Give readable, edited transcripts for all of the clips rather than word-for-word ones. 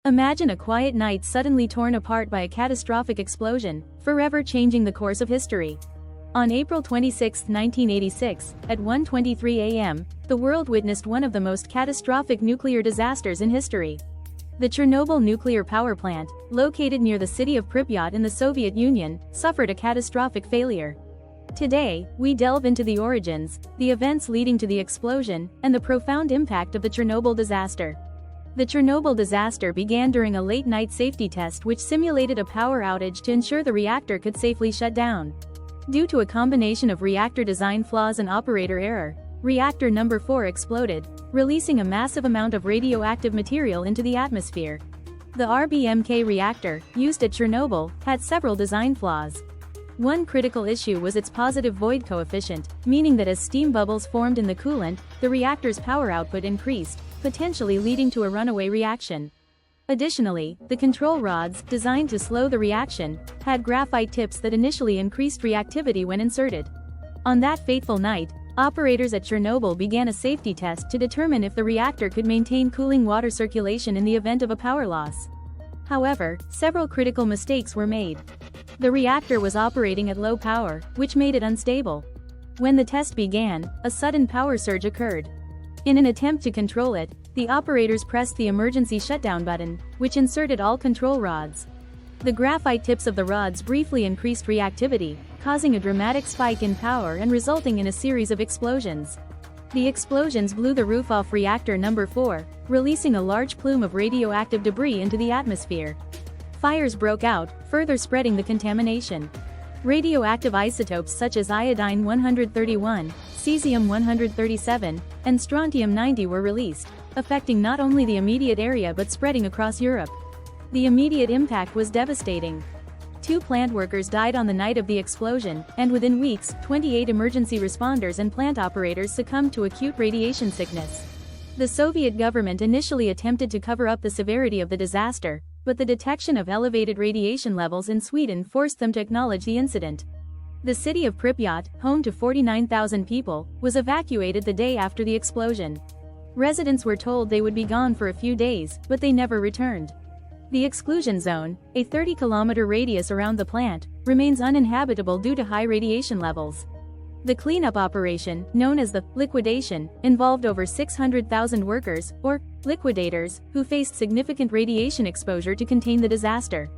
Imagine a quiet night suddenly torn apart by a catastrophic explosion, forever changing the course of history. On April 26, 1986, at 1:23 a.m., the world witnessed one of the most catastrophic nuclear disasters in history. The Chernobyl nuclear power plant, located near the city of Pripyat in the Soviet Union, suffered a catastrophic failure. Today, we delve into the origins, the events leading to the explosion, and the profound impact of the Chernobyl disaster. The Chernobyl disaster began during a late-night safety test which simulated a power outage to ensure the reactor could safely shut down. Due to a combination of reactor design flaws and operator error, reactor number 4 exploded, releasing a massive amount of radioactive material into the atmosphere. The RBMK reactor, used at Chernobyl, had several design flaws. One critical issue was its positive void coefficient, meaning that as steam bubbles formed in the coolant, the reactor's power output increased, potentially leading to a runaway reaction. Additionally, the control rods, designed to slow the reaction, had graphite tips that initially increased reactivity when inserted. On that fateful night, operators at Chernobyl began a safety test to determine if the reactor could maintain cooling water circulation in the event of a power loss. However, several critical mistakes were made. The reactor was operating at low power, which made it unstable. When the test began, a sudden power surge occurred. In an attempt to control it, the operators pressed the emergency shutdown button, which inserted all control rods. The graphite tips of the rods briefly increased reactivity, causing a dramatic spike in power and resulting in a series of explosions. The explosions blew the roof off reactor number 4, releasing a large plume of radioactive debris into the atmosphere. Fires broke out, further spreading the contamination. Radioactive isotopes such as iodine-131, cesium-137, and strontium-90 were released, affecting not only the immediate area but spreading across Europe. The immediate impact was devastating. 2 plant workers died on the night of the explosion, and within weeks, 28 emergency responders and plant operators succumbed to acute radiation sickness. The Soviet government initially attempted to cover up the severity of the disaster, but the detection of elevated radiation levels in Sweden forced them to acknowledge the incident. The city of Pripyat, home to 49,000 people, was evacuated the day after the explosion. Residents were told they would be gone for a few days, but they never returned. The exclusion zone, a 30-kilometer radius around the plant, remains uninhabitable due to high radiation levels. The cleanup operation, known as the liquidation, involved over 600,000 workers, or liquidators, who faced significant radiation exposure to contain the disaster.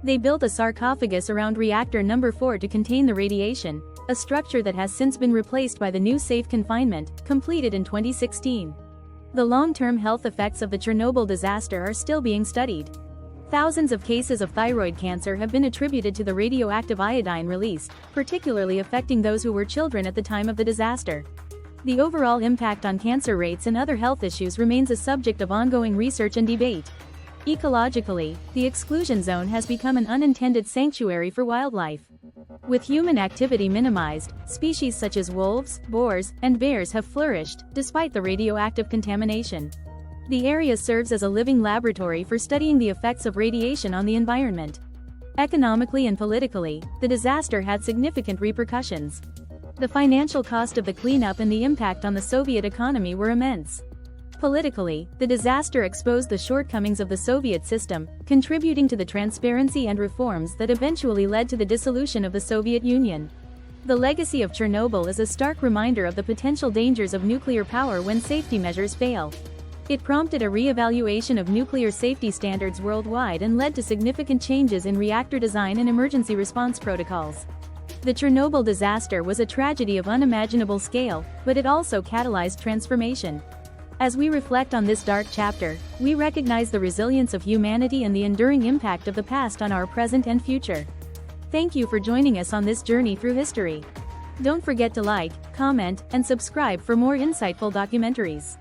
They built a sarcophagus around reactor number 4 to contain the radiation, a structure that has since been replaced by the new safe confinement, completed in 2016. The long-term health effects of the Chernobyl disaster are still being studied. Thousands of cases of thyroid cancer have been attributed to the radioactive iodine released, particularly affecting those who were children at the time of the disaster. The overall impact on cancer rates and other health issues remains a subject of ongoing research and debate. Ecologically, the exclusion zone has become an unintended sanctuary for wildlife. With human activity minimized, species such as wolves, boars, and bears have flourished, despite the radioactive contamination. The area serves as a living laboratory for studying the effects of radiation on the environment. Economically and politically, the disaster had significant repercussions. The financial cost of the cleanup and the impact on the Soviet economy were immense. Politically, the disaster exposed the shortcomings of the Soviet system, contributing to the transparency and reforms that eventually led to the dissolution of the Soviet Union. The legacy of Chernobyl is a stark reminder of the potential dangers of nuclear power when safety measures fail. It prompted a re-evaluation of nuclear safety standards worldwide and led to significant changes in reactor design and emergency response protocols. The Chernobyl disaster was a tragedy of unimaginable scale, but it also catalyzed transformation. As we reflect on this dark chapter, we recognize the resilience of humanity and the enduring impact of the past on our present and future. Thank you for joining us on this journey through history. Don't forget to like, comment, and subscribe for more insightful documentaries.